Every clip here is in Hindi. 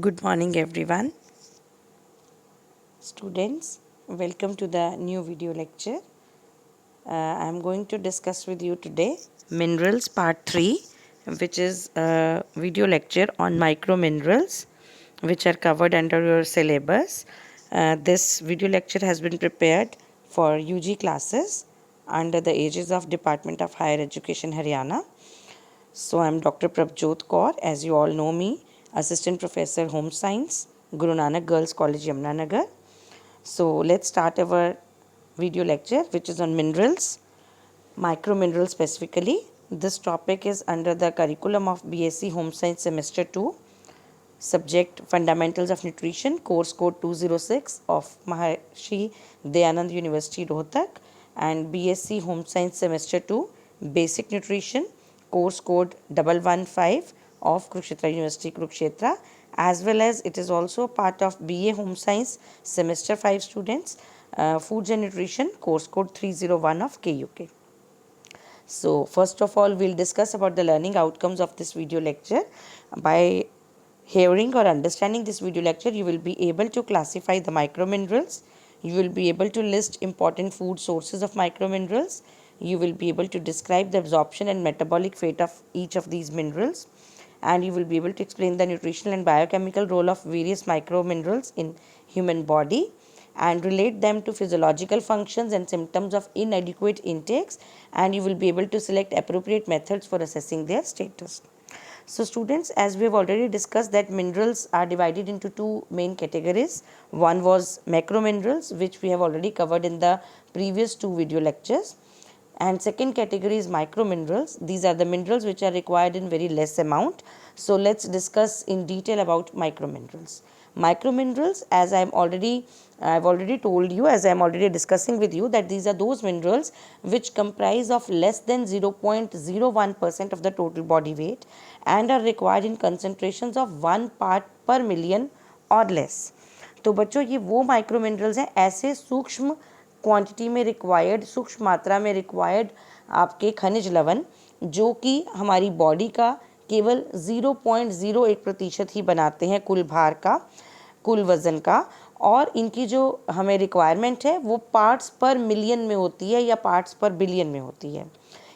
Good morning everyone. Students, welcome to the new video lecture. I am going to discuss with you today Minerals Part 3, which is a video lecture on microminerals which are covered under your syllabus. This video lecture has been prepared for UG classes under the aegis of Department of Higher Education, Haryana. So I am Dr. Prabjot Kaur, as you all know me, Assistant Professor Home Science, Guru Nanak Girls College, Yamunanagar. So let's start our video lecture, which is on minerals, microminerals specifically. This topic is under the curriculum of B.Sc Home Science Semester 2, subject Fundamentals of Nutrition, course code 206 of Maharishi Dayanand University, Rohtak, and B.Sc Home Science Semester 2, Basic Nutrition, course code 115 of Kurukshetra University, Kurukshetra, as well as it is also part of BA Home Science Semester 5 students, Foods and Nutrition, course code 301 of KUK. So first of all, we'll discuss about the learning outcomes of this video lecture. By hearing or understanding this video lecture, you will be able to classify the microminerals. You will be able to list important food sources of microminerals. You will be able to describe the absorption and metabolic fate of each of these minerals. And you will be able to explain the nutritional and biochemical role of various microminerals in human body and relate them to physiological functions and symptoms of inadequate intakes, and you will be able to select appropriate methods for assessing their status. So students, as we have already discussed that minerals are divided into two main categories. One was macrominerals, which we have already covered in the previous two video lectures. And second category is microminerals. These are the minerals which are required in very less amount. So let's discuss in detail about microminerals. Microminerals, as I've already told you, as I'm already discussing with you, that these are those minerals which comprise of less than 0.01% of the total body weight and are required in concentrations of 1 part per million or less. तो बच्चों, ये वो माइक्रोमिनरल्स हैं ऐसे सूक्ष्म क्वांटिटी में रिक्वायर्ड, सूक्ष्म मात्रा में रिक्वायर्ड आपके खनिज लवण जो कि हमारी बॉडी का केवल 0.01% ही बनाते हैं कुल भार का, कुल वज़न का, और इनकी जो हमें रिक्वायरमेंट है वो पार्ट्स पर मिलियन में होती है या पार्ट्स पर बिलियन में होती है.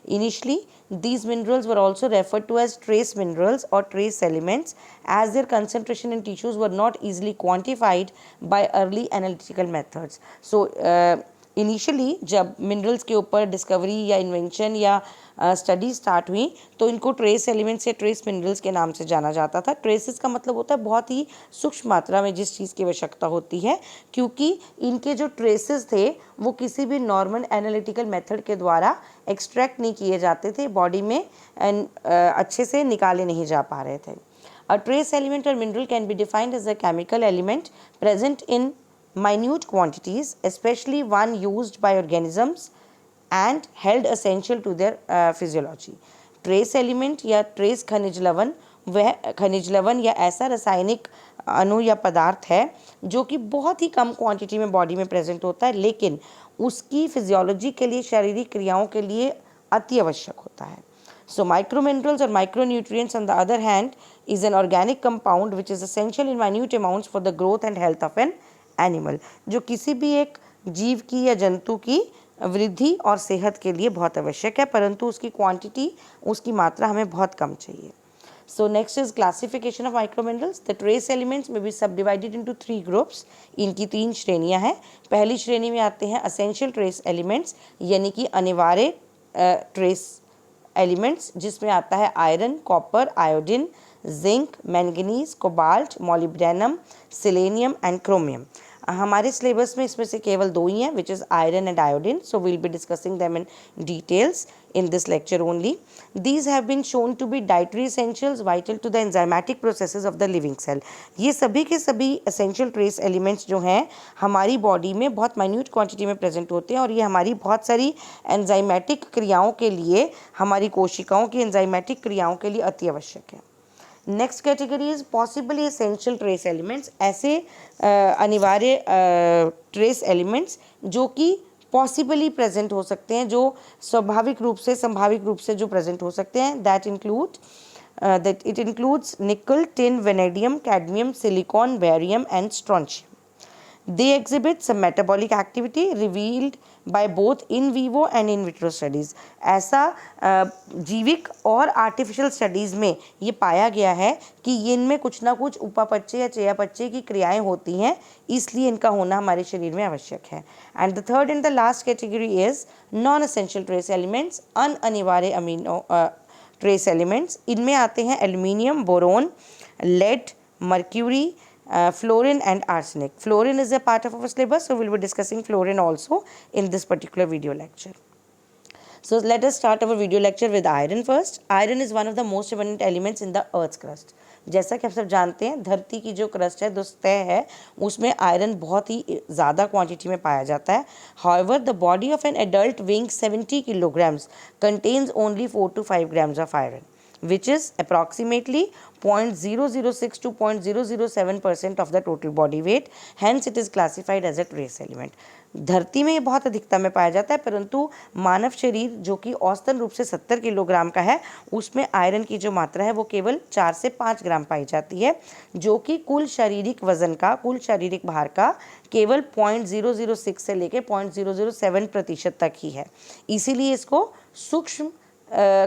Initially, these minerals were also referred to as trace minerals or trace elements, as their concentration in tissues were not easily quantified by early analytical methods. So, initially जब मिनरल्स के ऊपर डिस्कवरी या इन्वेंशन या स्टडी स्टार्ट हुई तो इनको ट्रेस एलिमेंट्स या ट्रेस मिनरल्स के नाम से जाना जाता था. ट्रेसेस का मतलब होता है बहुत ही सूक्ष्म मात्रा में जिस चीज़ की आवश्यकता होती है, क्योंकि इनके जो ट्रेसेस थे वो किसी भी नॉर्मल एनालिटिकल मेथड के द्वारा एक्सट्रैक्ट नहीं किए जाते थे, बॉडी में अच्छे से निकाले नहीं जा पा रहे थे. अ ट्रेस एलिमेंट और mineral can be defined as a chemical element present in minute quantities, especially one used by organisms and held essential to their physiology. Trace element या ट्रेस खनिज लवण वह खनिज लवण या ऐसा रासायनिक अणु या पदार्थ है जो कि बहुत ही कम क्वांटिटी में बॉडी में प्रेजेंट होता है, लेकिन उसकी फिजियोलॉजी के लिए, शारीरिक क्रियाओं के लिए अति आवश्यक होता है. So microminerals or micronutrients on the other hand is an organic compound which is essential in minute amounts for the growth and health of an animal, जो किसी भी एक जीव की या जंतु की वृद्धि और सेहत के लिए बहुत आवश्यक है, परंतु उसकी क्वांटिटी, उसकी मात्रा हमें बहुत कम चाहिए. So next is classification of microminerals. The trace elements may be subdivided into 3 groups. इनकी 3 श्रेणियां हैं. पहली श्रेणी में आते हैं असेंशियल ट्रेस एलिमेंट्स, यानी कि अनिवार्य ट्रेस एलिमेंट्स, जिसमें आता है iron, copper, iodine, zinc, manganese, cobalt, molybdenum, selenium and chromium. हमारे सिलेबस में इसमें से केवल 2 ही हैं, which is iron and iodine. So we'll be discussing them in details in this lecture only. These have been shown to be dietary essentials vital to the enzymatic processes of the living cell. ये सभी के सभी essential trace elements जो हैं हमारी बॉडी में बहुत माइन्यूट क्वांटिटी में प्रेजेंट होते हैं और ये हमारी बहुत सारी एंजाइमेटिक क्रियाओं के लिए, हमारी कोशिकाओं की एंजाइमेटिक क्रियाओं के लिए अति आवश्यक है. Next category is possibly essential trace elements. ऐसे अनिवार्य ट्रेस एलिमेंट्स जो कि पॉसिबली प्रेजेंट हो सकते हैं, जो स्वाभाविक रूप से, संभाविक रूप से जो प्रेजेंट हो सकते हैं. That include that it includes nickel, tin, vanadium, cadmium, silicon, barium and strontium. They exhibit some metabolic activity revealed by both in vivo and in vitro studies. ऐसा जीविक और आर्टिफिशियल स्टडीज़ में ये पाया गया है कि ये इनमें कुछ ना कुछ उपापचय या चयापचय की क्रियाएं होती हैं, इसलिए इनका होना हमारे शरीर में आवश्यक है. And the third and the last category is non essential trace elements, अनिवार्य अमीनो ट्रेस एलिमेंट्स. इनमें आते हैं aluminium, boron, lead, mercury, fluorine and arsenic. Fluorine is a part of our syllabus, so we will be discussing fluorine also in this particular video lecture. So let us start our video lecture with iron first. Iron is one of the most abundant elements in the earth's crust. जैसा कि आप सब जानते हैं, धरती की जो क्रस्ट है, जो सतह है, उसमें आयरन बहुत ही ज़्यादा क्वांटिटी में पाया जाता है. However, the body of an adult weighing 70 kilograms contains only 4 to 5 grams of iron, which is approximately 0.006 to 0.007% of the total body weight. Hence, it is classified as a trace element. धरती में ये बहुत अधिकता में पाया जाता है, परंतु मानव शरीर जो कि औसतन रूप से 70 किलोग्राम का है, उसमें आयरन की जो मात्रा है वो केवल 4 से 5 ग्राम पाई जाती है, जो कि कुल शारीरिक वजन का, कुल शारीरिक भार का केवल 0.006 से लेकर 0.007% तक ही है. इसीलिए इसको सूक्ष्म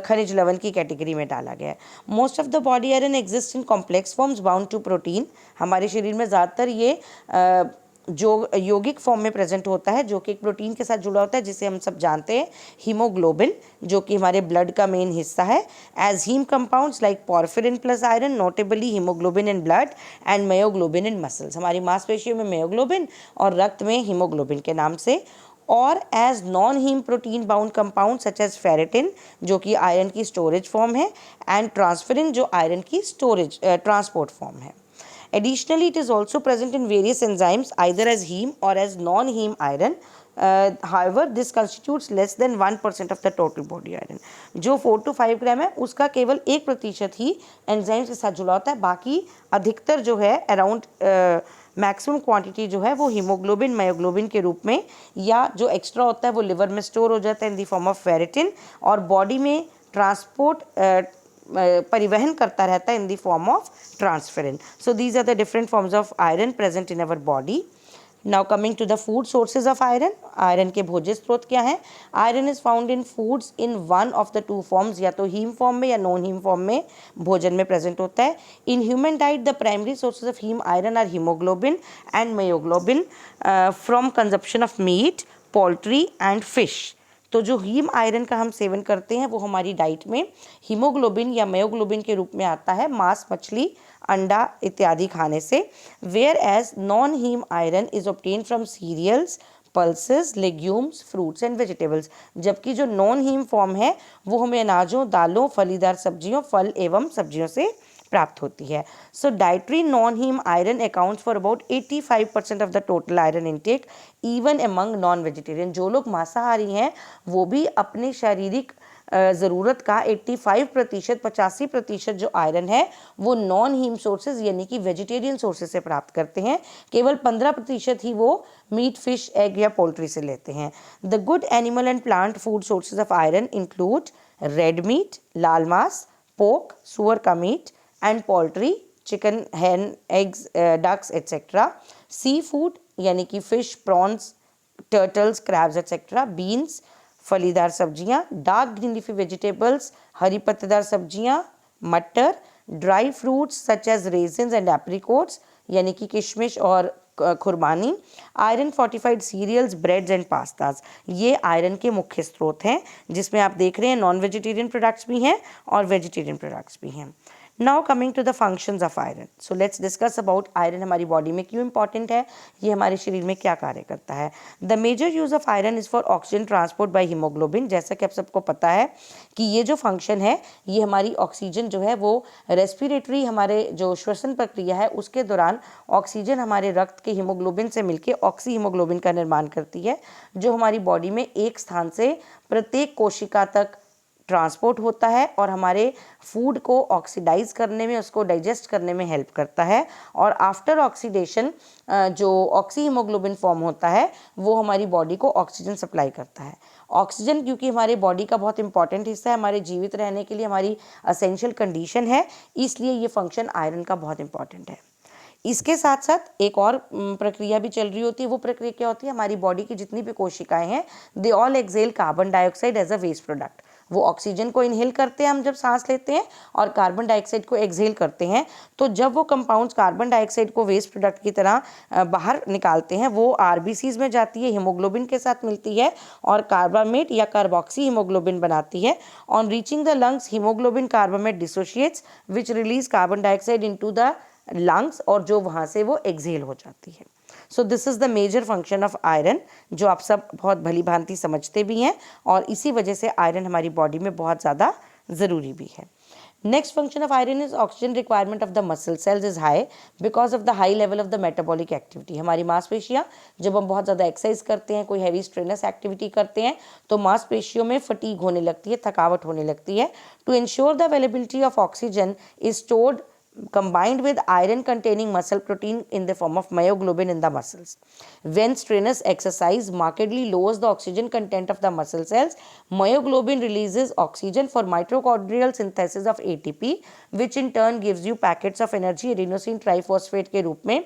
खनिज लवण की कैटेगरी में डाला गया है. Most of the body iron exist in complex forms bound to protein. हमारे शरीर में ज़्यादातर ये जो यौगिक फॉर्म में प्रेजेंट होता है, जो कि एक प्रोटीन के साथ जुड़ा होता है, जिसे हम सब जानते हैं हीमोग्लोबिन, जो कि हमारे ब्लड का मेन हिस्सा है. As haem compounds like porphyrin plus iron, notably haemoglobin in blood and myoglobin in muscles. हमारी मांसपेशियों में मायोग्लोबिन और रक्त में हीमोग्लोबिन के नाम से. और as non haem protein bound compound such as ferritin, जो कि आयरन की स्टोरेज फॉर्म है, एंड ट्रांसफेरिन, जो आयरन की स्टोरेज ट्रांसपोर्ट फॉर्म है. Additionally, it is also present in various enzymes either as heme or as non-heme iron. However, this constitutes less than 1% of the total body iron. जो 4 to 5 ग्राम है, उसका केवल 1% ही एंजाइम्स के साथ जुड़ा होता है. बाकी अधिकतर जो है अराउंड मैक्सिमम क्वांटिटी जो है वो हीमोग्लोबिन, मायोग्लोबिन के रूप में, या जो एक्स्ट्रा होता है वो लिवर में स्टोर हो जाता है in the form of ferritin, और बॉडी में ट्रांसपोर्ट परिवहन करता रहता है in the form of transferrin. So these are the different forms of iron present in our body. Now coming to the food sources of iron. Iron के भोज्य स्रोत क्या हैं? Iron is found in foods in one of the two forms, या तो हीम फॉर्म में या नॉन हीम फॉर्म में भोजन में प्रेजेंट होता है. In human diet the primary sources of haem iron are haemoglobin and myoglobin from consumption of meat, poultry and fish. तो जो हीम आयरन का हम सेवन करते हैं वो हमारी डाइट में हीमोग्लोबिन या मायोग्लोबिन के रूप में आता है मांस, मछली, अंडा इत्यादि खाने से. Whereas non haem iron is obtain from cereals, pulses, legumes, fruits and vegetables. जबकि जो नॉन हीम फॉर्म है वो हमें अनाजों, दालों, फलीदार सब्जियों, फल एवं सब्जियों से प्राप्त होती है. So dietary non haem iron accounts for about 85% of the total iron intake even among non vegetarian. जो लोग मांसाहारी हैं वो भी अपने शारीरिक ज़रूरत का 85%, 85% जो आयरन है वो नॉन हीम सोर्सेज यानी कि वेजिटेरियन सोर्सेज से प्राप्त करते हैं. केवल 15% ही वो मीट, फिश, एग या पोल्ट्री से लेते हैं. The good animal and plant food sources of iron include red meat, लाल मांस, पोर्क, सुअर का meat, and poultry, chicken, hen, eggs, ducks, etc. Sea food यानी कि fish, prawns, turtles, crabs etc. Beans, फलीदार सब्जियां, डार्क ग्रीन लीफी वेजिटेबल्स, हरी पत्तेदार सब्जियां, मटर, dry fruits such as raisins and apricots यानी कि किशमिश और खुरमानी, iron fortified cereals, breads and pastas. ये आयरन के मुख्य स्रोत हैं, जिसमें आप देख रहे हैं नॉन वेजिटेरियन प्रोडक्ट्स भी हैं और वेजिटेरियन प्रोडक्ट्स भी हैं. Now coming to the functions of iron. So let's discuss about iron हमारी बॉडी में क्यों इंपॉर्टेंट है, ये हमारे शरीर में क्या कार्य करता है. The major use of iron is for oxygen transport by haemoglobin. जैसा कि आप सबको पता है कि ये जो फंक्शन है ये हमारी ऑक्सीजन जो है वो रेस्पिरेटरी, हमारे जो श्वसन प्रक्रिया है उसके दौरान ऑक्सीजन हमारे रक्त के हीमोग्लोबिन से मिलकर ऑक्सी हीमोग्लोबिन का निर्माण करती है, जो हमारी बॉडी में एक स्थान से प्रत्येक कोशिका तक ट्रांसपोर्ट होता है और हमारे फूड को ऑक्सीडाइज करने में, उसको डाइजेस्ट करने में हेल्प करता है. और आफ्टर ऑक्सीडेशन जो ऑक्सी हीमोग्लोबिन फॉर्म होता है वो हमारी बॉडी को ऑक्सीजन सप्लाई करता है. ऑक्सीजन क्योंकि हमारे बॉडी का बहुत इंपॉर्टेंट हिस्सा है, हमारे जीवित रहने के लिए हमारी असेंशियल कंडीशन है, इसलिए ये फंक्शन आयरन का बहुत इंपॉर्टेंट है। इसके साथ साथ एक और प्रक्रिया भी चल रही होती है। वो प्रक्रिया क्या होती है, हमारी बॉडी की जितनी भी कोशिकाएं हैं they all excrete carbon dioxide as a waste product. वो ऑक्सीजन को इनहेल करते हैं हम जब सांस लेते हैं और कार्बन डाइऑक्साइड को एक्सहेल करते हैं। तो जब वो कंपाउंड्स कार्बन डाइऑक्साइड को वेस्ट प्रोडक्ट की तरह बाहर निकालते हैं, वो आरबीसीज में जाती है, हीमोग्लोबिन के साथ मिलती है और कार्बामेट या कार्बोक्सी हीमोग्लोबिन बनाती है। On reaching the lungs haemoglobin carbamate dissociates which release carbon dioxide into the lungs और जो वहाँ से वो एक्सहेल हो जाती है। So this is the major function of iron, जो आप सब बहुत भली भांति समझते भी हैं और इसी वजह से आयरन हमारी बॉडी में बहुत ज़्यादा ज़रूरी भी है। Next function of iron is oxygen requirement of the muscle cells is high because of the high level of the metabolic activity. हमारी मांसपेशियाँ जब हम बहुत ज़्यादा एक्सरसाइज करते हैं, कोई हैवी स्ट्रेनस एक्टिविटी करते हैं, तो मांसपेशियों में फटीग होने लगती है, थकावट होने लगती है। To ensure the availability of oxygen is stored combined with iron containing muscle protein in the form of myoglobin in the muscles. When strenuous exercise markedly lowers the oxygen content of the muscle cells, myoglobin releases oxygen for mitochondrial synthesis of ATP, which in turn gives you packets of energy adenosine triphosphate के रूप में।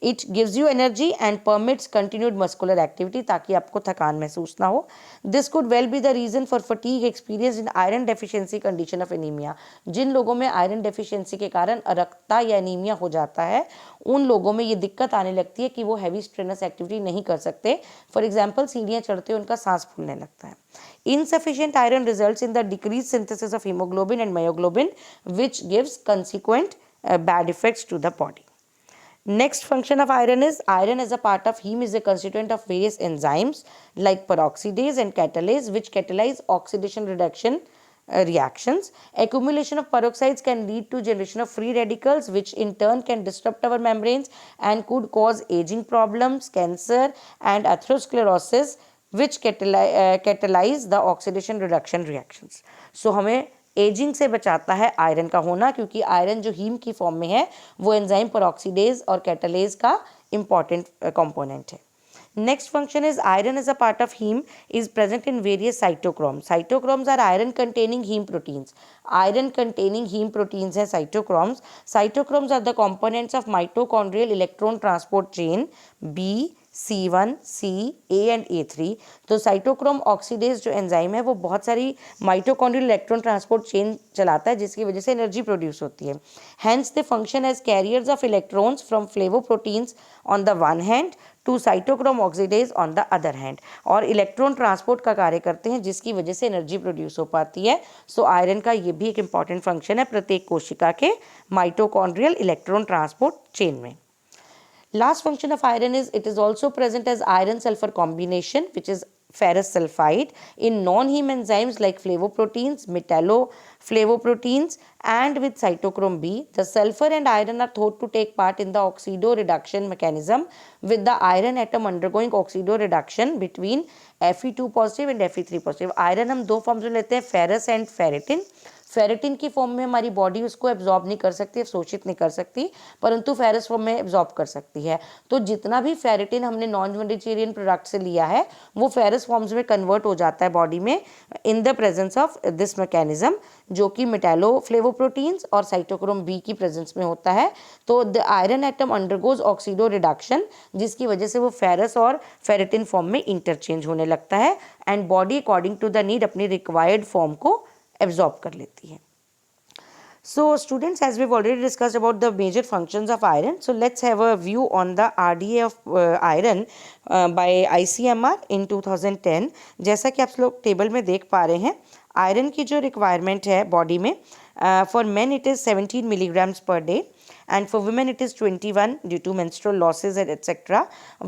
It gives you energy and permits continued muscular activity, ताकि आपको थकान महसूस ना हो। This could well be the reason for fatigue experience in iron deficiency condition of anaemia. जिन लोगों में आयरन डेफिशिएंसी के कारण अरक्तता या एनीमिया हो जाता है, उन लोगों में ये दिक्कत आने लगती है कि वो हैवी स्ट्रेनस एक्टिविटी नहीं कर सकते। फॉर एग्जाम्पल सीढ़ियाँ चढ़ते हुए उनका सांस फूलने लगता है। Insufficient iron results in the decreased synthesis of hemoglobin and myoglobin, which gives consequent bad effects to the body. Next function of iron is iron as a part of heme is a constituent of various enzymes like peroxidase and catalase, which catalyze oxidation reduction reactions. Accumulation of peroxides can lead to generation of free radicals, which in turn can disrupt our membranes and could cause aging problems, cancer and atherosclerosis, which catalyze the oxidation reduction reactions. So हमें एजिंग से बचाता है आयरन का होना, क्योंकि आयरन जो हीम की फॉर्म में है वो एंजाइम पेरोक्सीडेज और कैटालेज का इंपॉर्टेंट कंपोनेंट है। Next function is iron as a part of haem is present in various cytochrome. Cytochromes are iron containing haem proteins. Iron containing haem proteins हैं cytochromes. Cytochromes are the components of mitochondrial electron transport chain B.C.1, C, A and A3। तो साइटोक्रोम ऑक्सीडेज जो एंजाइम है वो बहुत सारी माइटोकॉन्ड्रियल इलेक्ट्रॉन ट्रांसपोर्ट चेन चलाता है, जिसकी वजह से एनर्जी प्रोड्यूस होती है। Hence they function as carriers of electrons from flavoproteins on the one hand to cytochrome oxidase on the other hand, और इलेक्ट्रॉन ट्रांसपोर्ट का कार्य करते हैं, जिसकी वजह से एनर्जी प्रोड्यूस हो पाती है। सो आयरन का ये भी एक इंपॉर्टेंट फंक्शन है प्रत्येक कोशिका के माइटोकॉन्ड्रियल इलेक्ट्रॉन ट्रांसपोर्ट चेन में। Last function of iron is it is also present as iron sulfur combination, which is ferrous sulfide in non-heme enzymes like flavoproteins, metalloflavoproteins and with cytochrome B. The sulfur and iron are thought to take part in the oxido reduction mechanism, with the iron atom undergoing oxido reduction between Fe2 positive and Fe3 positive. Iron हम दो फॉर्म्स में लेते हैं, फेरस एंड फेरेटिन। फेरेटिन की फॉर्म में हमारी बॉडी उसको एब्जॉर्ब नहीं कर सकती, अवशोषित नहीं कर सकती, परंतु फेरस फॉर्म में एब्जॉर्ब कर सकती है। तो जितना भी फेरेटिन हमने नॉन वेजिटेरियन प्रोडक्ट से लिया है वो फेरस फॉर्म्स में कन्वर्ट हो जाता है बॉडी में in the presence of this mechanism, जो कि मेटालोफ्लेवोप्रोटीन्स और साइटोक्रोम बी की प्रेजेंस में होता है। तो the iron atom undergoes oxido reduction, जिसकी वजह से वो फेरस और फेरेटिन फॉर्म में इंटरचेंज होने लगता है and body according to the need अपनी रिक्वायर्ड फॉर्म को एब्जॉर्ब कर लेती है। So students, as we've already discussed about the major functions of iron, so let's have a view on the RDA of iron by ICMR in 2010। जैसा कि आप लोग टेबल में देख पा रहे हैं, आयरन की जो रिक्वायरमेंट है बॉडी में, for main it is 17 milligrams per day and for women it is 21 due to menstrual losses and etc.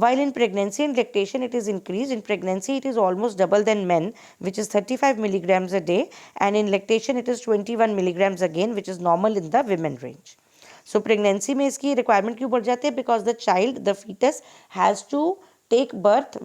While in pregnancy and lactation it is increased. In pregnancy it is almost double than men, which is 35 milligrams a day, and in lactation it is 21 milligrams again, which is normal in the women range. So pregnancy में इसकी requirement क्यों बढ़ जाती है? Because the child, the fetus has to take birth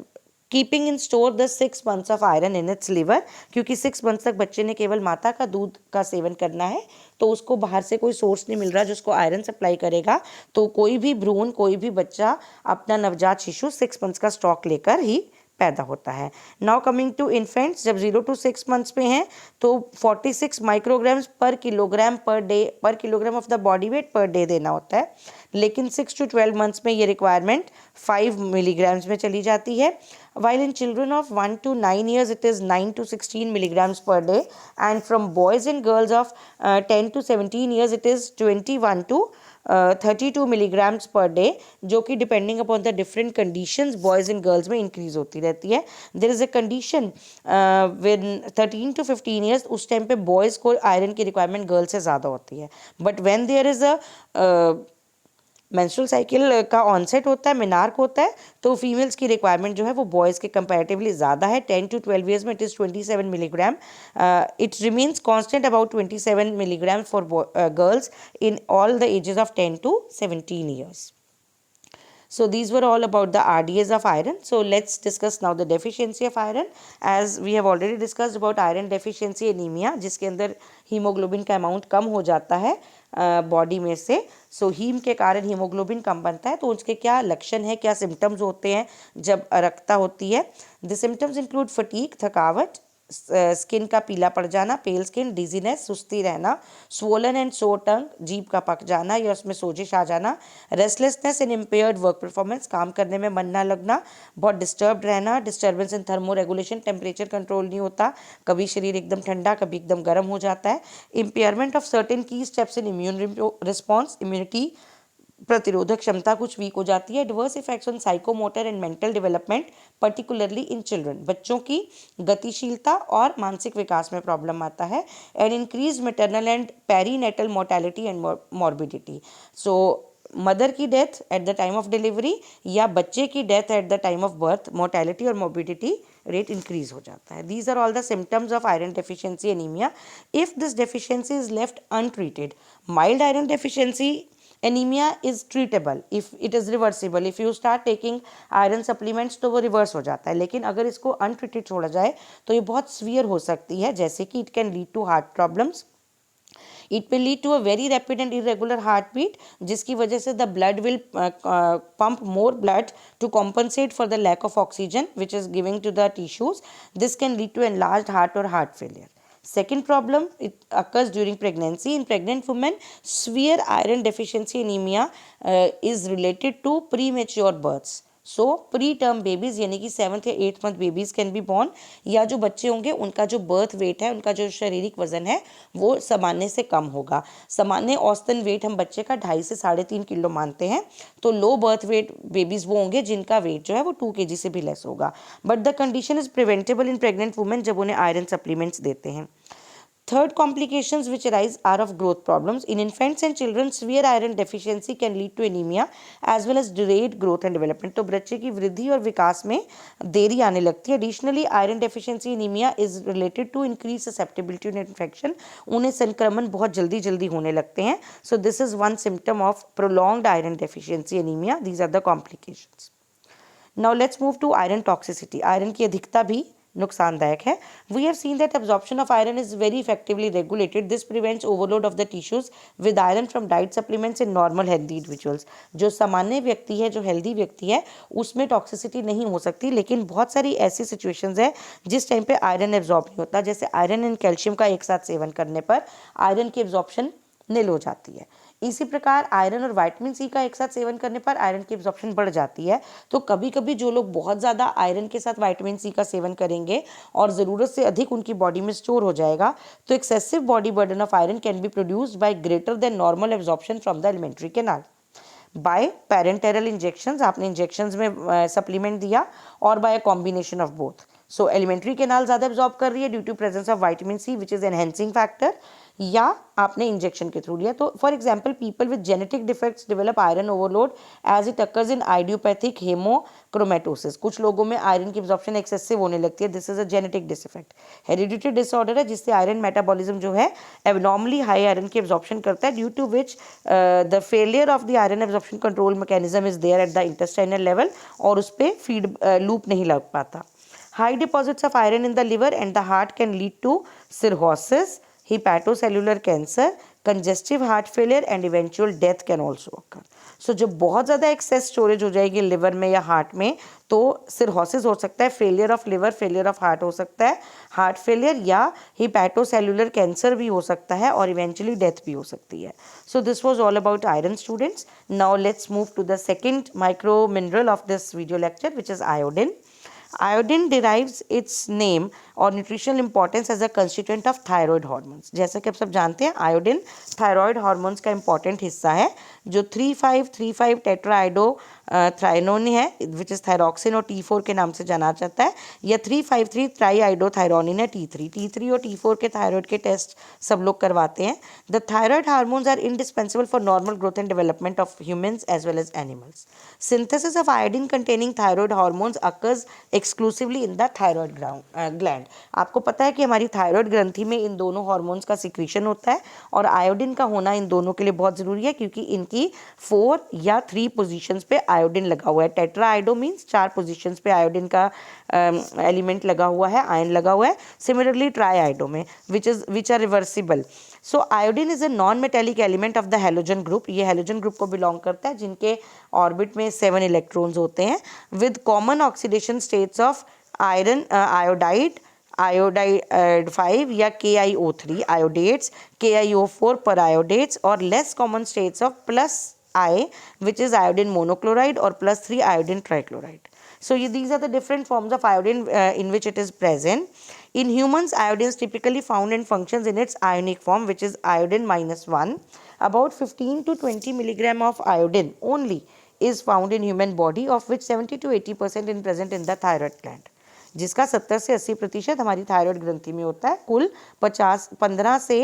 keeping in store the 6 months of iron in its liver, क्योंकि 6 months तक बच्चे ने केवल माता का दूध का सेवन करना है, तो उसको बाहर से कोई सोर्स नहीं मिल रहा जो उसको आयरन सप्लाई करेगा। तो कोई भी भ्रूण, कोई भी बच्चा, अपना नवजात शिशु 6 months का स्टॉक लेकर ही पैदा होता है। नाउ कमिंग टू इन्फेंट्स, जब 0 to 6 मंथ्स पे हैं तो 46 माइक्रोग्राम्स पर kilogram of the body weight per day देना होता है, लेकिन 6 to 12 मंथ्स में ये रिक्वायरमेंट 5 मिलीग्राम्स में चली जाती है। While in children of 1 to 9 years it is 9 to 16 milligrams per day, and from boys and girls of 10 to 17 years it is 21 to 32 milligrams per day, जो कि depending upon the different conditions boys and girls में इंक्रीज होती रहती है। There is a condition with 13 to 15 years, उस टाइम पे बॉयज़ को आयरन की रिक्वायरमेंट गर्ल्स से ज़्यादा होती है, but when there is a menstrual cycle का ऑनसेट होता है, मिनार्क होता है, तो फीमेल्स की रिक्वायरमेंट जो है वो बॉयज़ के कंपैरेटिवली ज़्यादा है। 10 to 12 ईयर्स में it is 27 milligram, it remains constant about 27 milligram for girls in all the ages of 10 to 17 years. So these were all about the RDAs of iron. So let's discuss now the deficiency of iron. As we have already discussed about iron deficiency anemia, जिसके अंदर हीमोग्लोबिन का अमाउंट कम हो जाता है बॉडी में से। सो हीम के कारण हीमोग्लोबिन कम बनता है, तो उसके क्या लक्षण है, क्या सिम्टम्स होते हैं जब अरक्ता होती है। द सिम्टम्स इंक्लूड फटीग, थकावट, स्किन का पीला पड़ जाना, पेल स्किन, डिजीनेस, सुस्ती रहना, स्वोलन एंड सोर टंग, जीभ का पक जाना या उसमें सोजिश आ जाना, restlessness and impaired work performance, काम करने में मन ना लगना, बहुत डिस्टर्ब्ड रहना, disturbance in thermo regulation, temperature control नहीं होता, कभी शरीर एकदम ठंडा कभी एकदम गर्म हो जाता है, इम्पेयरमेंट ऑफ सर्टेन की steps in immune response, immunity प्रतिरोधक क्षमता कुछ वीक हो जाती है, adverse effects on psychomotor and mental development particularly in children, बच्चों की गतिशीलता और मानसिक विकास में प्रॉब्लम आता है, and increase maternal and perinatal mortality and morbidity. So mother की death at the time of delivery या बच्चे की death at the time of birth, mortality और मॉर्बिडिटी रेट इंक्रीज हो जाता है। These are all the symptoms of iron deficiency anaemia if this deficiency is left untreated. Mild iron deficiency anemia is treatable if it is reversible, if you start taking iron supplements तो वो रिवर्स हो जाता है, लेकिन अगर इसको अनट्रीटेड छोड़ा जाए तो ये बहुत सीवियर हो सकती है, जैसे कि it can lead to heart problems, it will lead to a very rapid and irregular heart beat, जिसकी वजह से the blood will pump more blood to compensate for the lack of oxygen which is giving to the tissues, this can lead to enlarged heart और heart failure. Second problem, it occurs during pregnancy. In pregnant women, severe iron deficiency anemia is related to premature births. So pre term babies यानी कि 7th या 8th month babies can be born, या जो बच्चे होंगे उनका जो बर्थ वेट है, उनका जो शारीरिक वजन है वो सामान्य से कम होगा। सामान्य औसतन वेट हम बच्चे का 2.5 से 3.5 किलो मानते हैं, तो लो बर्थ वेट बेबीज़ वो होंगे जिनका वेट जो है वो 2 kg से भी लेस होगा। But the condition is preventable in pregnant women जब उन्हें आयरन सप्लीमेंट्स देते हैं। Third, complications which arise are of growth problems. In infants and children, severe iron deficiency can lead to anemia as well as delayed growth and development. तो बच्चे की वृद्धि और विकास में देरी आने लगती है। Additionally, iron deficiency anemia is related to increased susceptibility to infection. उन्हें संक्रमण बहुत जल्दी होने लगते हैं. So this is one symptom of prolonged iron deficiency anemia. These are the complications. Now let's move to iron toxicity. Iron की अधिकता भी नुकसानदायक है। We have seen that absorption of iron is very effectively regulated. This prevents overload of the tissues with iron from diet supplements in normal healthy individuals. जो सामान्य व्यक्ति है, जो हेल्दी व्यक्ति है, उसमें टॉक्सिसिटी नहीं हो सकती, लेकिन बहुत सारी ऐसी सिचुएशंस है जिस टाइम पे आयरन एब्जॉर्ब नहीं होता, जैसे आयरन एंड कैल्शियम का एक साथ सेवन करने पर आयरन की एब्जॉर्प्शन निल हो जाती है। इसी प्रकार आयरन और विटामिन सी का एक साथ सेवन करने पर आयरन की एब्जॉर्प्शन बढ़ जाती है। तो कभी कभी जो लोग बहुत ज़्यादा आयरन के साथ विटामिन सी का सेवन करेंगे और ज़रूरत से अधिक उनकी बॉडी में स्टोर हो जाएगा, तो excessive body burden of iron can be produced by greater than normal absorption from the alimentary canal by parenteral injections. आपने इंजेक्शंस में सप्लीमेंट दिया, और by combination of both. So alimentary canal ज़्यादा एब्जॉर्ब कर रही है due to presence of vitamin C which is enhancing factor, या आपने इंजेक्शन के थ्रू लिया। तो for example, people with genetic defects develop iron overload as it occurs in idiopathic haemochromatosis. कुछ लोगों में आयरन की एब्जॉर्प्शन एक्सेसिव होने लगती है। This is a genetic disaffect. Hereditary disorder है जिससे आयरन मेटाबॉलिज्म जो है एबनॉर्मली हाई आयरन की एब्जॉर्प्शन करता है, due to which the failure of the iron absorption control mechanism is there at the intestinal level, और उस पर फीड लूप नहीं लग पाता। High deposits of iron in the liver and the heart can lead to cirrhosis, hepatocellular cancer, congestive heart failure and eventual death can also occur. सो जब बहुत ज़्यादा एक्सेस स्टोरेज हो जाएगी लिवर में या हार्ट में तो सिरहोसिस हो सकता है, failure of liver, failure of heart हो सकता है, हार्ट फेलियर या हिपैटोसेल्युलर कैंसर भी हो सकता है और इवेंचुअली डेथ भी हो सकती है. So this was all about iron students. Now let's move to the second micro mineral of this video lecture which is iodine. Iodine derives its name और nutritional importance as a constituent of thyroid hormones. जैसा कि आप सब जानते हैं आयोडीन थायराइड हार्मोन्स का इंपॉर्टेंट हिस्सा है जो 3,5,3,5 टेट्राआइडो थ्राइनोन है विच इज़ थायरॉक्सिन और T4 के नाम से जाना जाता है, या 3,5,3 ट्राईआइडोथायरोनिन है T3 और T4 के थायराइड के टेस्ट सब लोग करवाते हैं. The thyroid hormones are indispensable for normal growth and development of humans as well as animals. Synthesis of iodine containing thyroid hormones occurs exclusively in the thyroid gland. आपको पता है कि हमारी थायराइड ग्रंथि में इन दोनों हार्मोन्स का सिक्रीशन होता है और आयोडीन का होना इन दोनों के लिए बहुत ज़रूरी है क्योंकि इनकी 4 या 3 पोजीशंस पे आयोडीन लगा हुआ है. टेट्राआइडो मीन्स 4 पोजीशंस पे आयोडीन का एलिमेंट लगा हुआ है, आयन लगा हुआ है. सिमिलरली ट्राईआइडो में which are reversible. So iodine is a non metallic element of the halogen group. ये हैलोजन ग्रुप को बिलोंग करता है जिनके ऑर्बिट में 7 इलेक्ट्रॉन्स होते हैं with common oxidation states of iron iodide, iodide 5 या KiO3 iodates, KiO4 periodates और less common states of plus I which is iodine monochloride or +3 iodine trichloride. So these are the different forms of iodine in which it is present. In humans, iodine is typically found and functions in its ionic form which is iodine -1. About 15 to 20 milligram of iodine only is found in human body of which 70 to 80% is present in the thyroid gland. जिसका 70 से 80% हमारी थायराइड ग्रंथि में होता है. कुल 15 से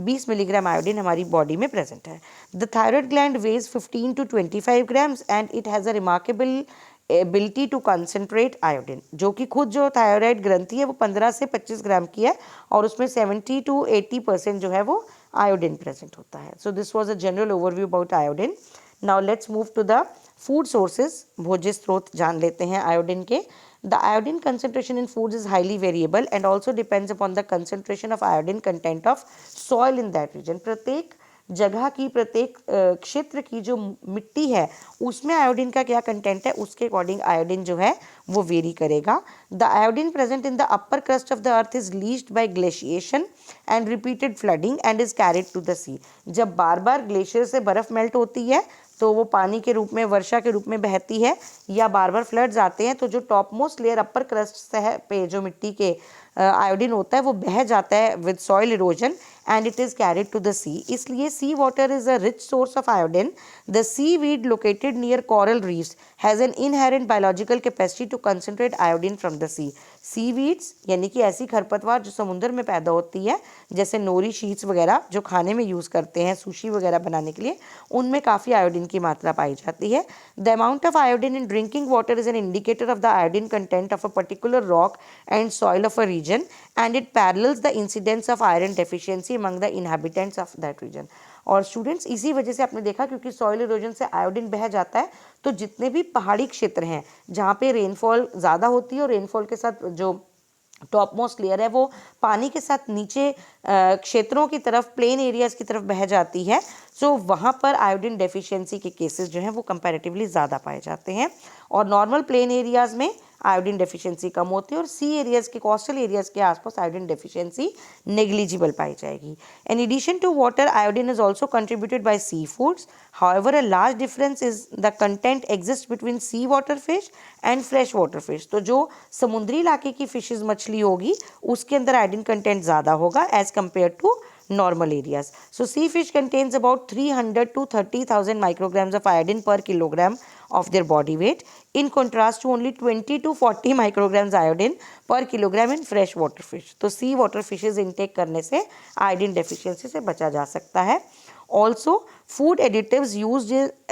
20 मिलीग्राम आयोडीन हमारी बॉडी में प्रेजेंट है. The thyroid gland weighs 15 to 25 grams and it has a remarkable ability to concentrate iodine. जो कि खुद जो थायराइड ग्रंथि है वो 15 से 25 ग्राम की है और उसमें 70 to 80% जो है वो आयोडीन प्रेजेंट होता है. So this was a general overview about iodine. Now let's move to the food sources. भोज्य स्रोत जान लेते हैं आयोडीन के. The iodine concentration in foods is highly variable and also depends upon the concentration of iodine content of soil in that region. प्रत्येक जगह की, प्रत्येक क्षेत्र की जो मिट्टी है उसमें आयोडीन का क्या कंटेंट है उसके अकॉर्डिंग आयोडीन जो है वो वेरी करेगा. The iodine present in the upper crust of the earth is leached by glaciation and repeated flooding and is carried to the sea. जब बार बार ग्लेशियर से बर्फ़ मेल्ट होती है तो वो पानी के रूप में, वर्षा के रूप में बहती है या बार बार फ्लड्स आते हैं तो जो टॉप मोस्ट लेयर अपर क्रस्ट सतह पे जो मिट्टी के आयोडीन होता है वो बह जाता है with soil erosion and it is carried to the sea. इसलिए sea water is a rich source of iodine. The seaweed located near coral reefs has an inherent biological capacity to concentrate iodine from the sea. Seaweeds यानी कि ऐसी खरपतवार जो समुद्र में पैदा होती है जैसे नोरी शीट्स वगैरह जो खाने में यूज़ करते हैं सुशी वगैरह बनाने के लिए, उनमें काफ़ी आयोडीन की मात्रा पाई जाती है. The amount of iodine in drinking water is an indicator of the iodine content of a particular rock and soil of a region and it parallels the incidence of iron deficiency among the inhabitants of that region. और स्टूडेंट्स इसी वजह से आपने देखा क्योंकि सॉइल इरोजन से आयोडीन बह जाता है तो जितने भी पहाड़ी क्षेत्र हैं जहाँ पे रेनफॉल ज़्यादा होती है और रेनफॉल के साथ जो टॉप मोस्ट लेयर है वो पानी के साथ नीचे क्षेत्रों की तरफ, प्लेन एरियाज़ की तरफ बह जाती है. सो वहाँ पर आयोडीन डेफिशिएंसी के केसेस जो हैं वो कंपैरेटिवली ज़्यादा पाए जाते हैं और नॉर्मल प्लेन एरियाज़ में आयोडीन डेफिशिएंसी कम होती है और सी एरियाज़ के, कोस्टल एरियाज़ के आसपास आयोडीन डेफिशिएंसी नेग्लिजिबल पाई जाएगी. In addition to water iodine is also contributed by sea foods. However a large difference is the content exist between sea water fish and fresh water fish. तो जो समुद्री इलाके की फिशेज मछली होगी उसके अंदर आयोडीन कंटेंट ज़्यादा होगा as compare to normal areas. So sea fish contains about 300 to 30,000 micrograms of iodine per kilogram of their body weight, in contrast to only 20 to 40 micrograms iodine per kilogram in fresh water fish. तो sea water fishes intake करने से iodine deficiency से बचा जा सकता है. Also, food additives used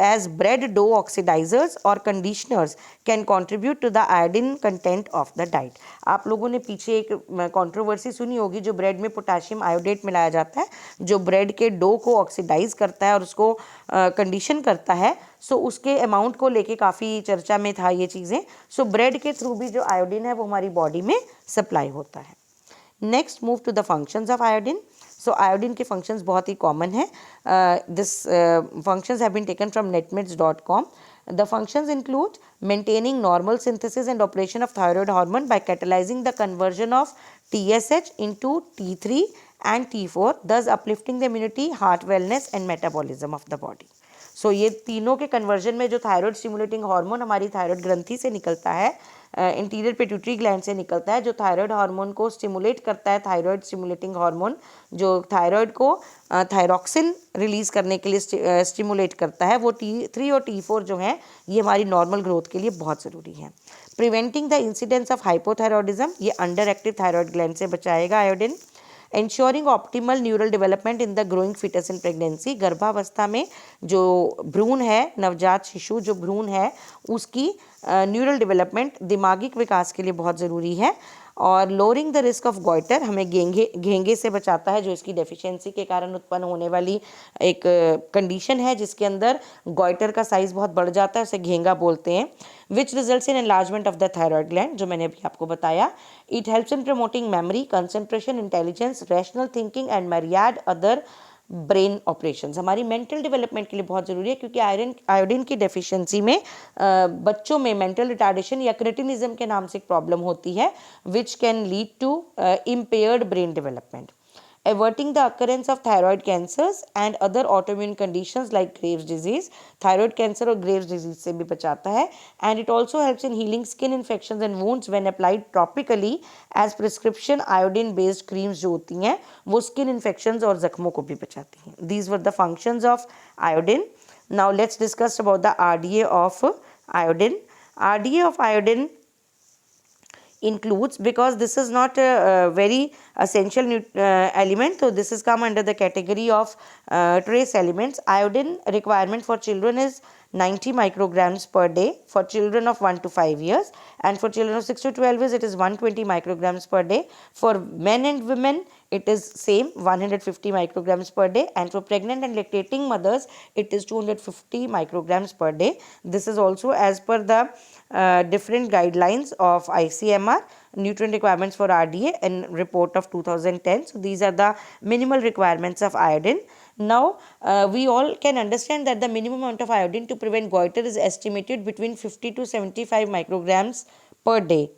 as bread dough oxidizers or conditioners can contribute to the iodine content of the diet. आप लोगों ने पीछे एक कंट्रोवर्सी सुनी होगी जो ब्रेड में पोटेशियम आयोडेट मिलाया जाता है जो ब्रेड के डो को ऑक्सीडाइज करता है और उसको कंडीशन करता है. सो उसके अमाउंट को लेके काफ़ी चर्चा में था ये चीज़ें. सो ब्रेड के थ्रू भी जो आयोडीन है वो हमारी बॉडी में सप्लाई होता है. Next move to the functions of iodine. So iodine के फंक्शंस बहुत ही कॉमन है. This functions have been taken from netmeds.com. The functions include maintaining normal synthesis and operation of thyroid hormone by catalyzing the conversion of TSH into T3 and T4, thus uplifting the immunity, heart wellness and metabolism of the body. सो ये तीनों के कन्वर्जन में जो थायराइड स्टिमुलेटिंग हार्मोन हमारी थायराइड ग्रंथि से निकलता है, इंटीरियर पिट्यूटरी ग्लैंड से निकलता है, जो थायराइड हार्मोन को स्टिमुलेट करता है, थायराइड स्टिमुलेटिंग हार्मोन जो थायराइड को थायरॉक्सिन रिलीज करने के लिए स्टिमुलेट करता है, वो T3 और T4 जो है ये हमारी नॉर्मल ग्रोथ के लिए बहुत ज़रूरी है. Preventing the incidence of hypothyroidism, ये अंडर एक्टिव थायराइड ग्लैंड से बचाएगा iodine. Ensuring optimal neural development in the growing fetus in pregnancy, गर्भावस्था में जो भ्रूण है, नवजात शिशु जो भ्रूण है उसकी न्यूरल डेवलपमेंट, दिमागिक विकास के लिए बहुत ज़रूरी है. और lowering the risk of goitre, हमें घेंगे से बचाता है, जो इसकी डेफिशिएंसी के कारण उत्पन्न होने वाली एक कंडीशन है जिसके अंदर गॉइटर का साइज़ बहुत बढ़ जाता है, उसे घेंगा बोलते हैं. Which results in enlargement of the thyroid gland, जो मैंने अभी आपको बताया. It helps in promoting memory, concentration, intelligence, rational thinking and myriad other brain operations. हमारी मेंटल डेवलपमेंट के लिए बहुत ज़रूरी है, क्योंकि आयोडीन की डेफिशिएंसी में बच्चों में मेंटल रिटार्डेशन या क्रेटिनिज्म के नाम से एक प्रॉब्लम होती है, which can lead to impaired brain development. Averting the occurrence of thyroid cancers and other autoimmune conditions like Graves' disease, thyroid cancer और Graves' disease से भी बचाता है. And it also helps in healing skin infections and wounds when applied topically as prescription iodine based creams जो होती हैं वो skin infections और जख्मों को भी बचाती हैं. These were the functions of iodine. Now let's discuss about the RDA of iodine. RDA of iodine includes, because this is not a very essential element, so this is come under the category of trace elements. Iodine requirement for children is 90 micrograms per day for children of 1 to 5 years, and for children of 6 to 12 years it is 120 micrograms per day. For men and women it is same 150 micrograms per day, and for pregnant and lactating mothers it is 250 micrograms per day. This is also as per the different guidelines of ICMR, nutrient requirements for RDA, and report of 2010. So these are the minimal requirements of iodine. Now we all can understand that the minimum amount of iodine to prevent goiter is estimated between 50 to 75 micrograms per day,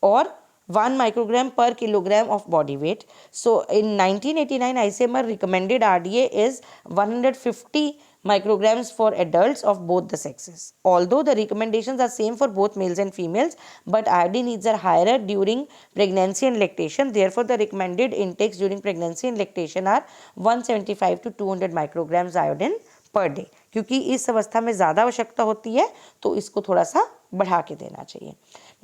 or 1 microgram per kilogram of body weight. So in 1989 ICMR recommended RDA is 150 micrograms for adults of both the sexes. Although the recommendations are same for both males and females, but iodine needs are higher during pregnancy and lactation. Therefore the recommended intakes during pregnancy and lactation are 175 to 200 micrograms iodine per day. क्योंकि इस अवस्था में ज़्यादा आवश्यकता होती है तो इसको थोड़ा सा बढ़ा के देना चाहिए.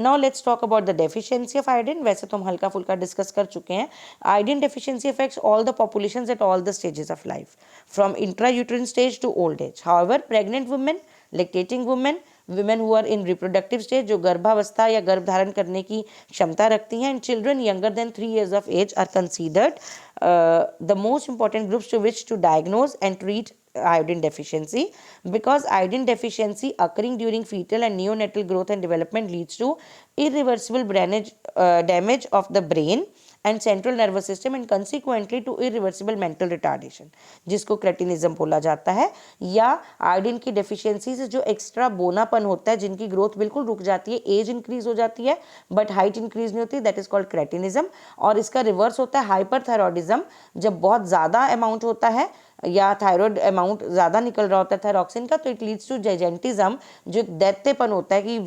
Now let's talk about the deficiency of iodine. वैसे तो हम हल्का फुल्का डिस्कस कर चुके हैं. Iodine deficiency affects all the populations at all the stages of life from intrauterine stage to old age. However pregnant women, lactating women, women who are in reproductive stage जो गर्भावस्था या गर्भ धारण करने की क्षमता रखती हैं, and children younger than 3 years of age are considered the most important groups to which to diagnose and treat iodine deficiency, because iodine deficiency occurring during fetal and neonatal growth and development leads to irreversible damage of the brain and central nervous system and consequently to irreversible mental retardation, जिसको क्रेटिनिज्म बोला जाता है. या आयोडीन की डेफिशिएंसी से जो एक्स्ट्रा बोनापन होता है, जिनकी ग्रोथ बिल्कुल रुक जाती है, एज इंक्रीज हो जाती है बट हाइट इंक्रीज नहीं होती, दैट इज कॉल्ड क्रेटिनिज्म. और इसका रिवर्स होता है हाइपरथायरॉयडिज्म, जब बहुत ज़्यादा अमाउंट होता है या थायराइड अमाउंट ज़्यादा निकल रहा होता है थायरॉक्सिन का, तो इट लीड्स टू जाइजेंटिज्म, जो दैत्यपन होता है कि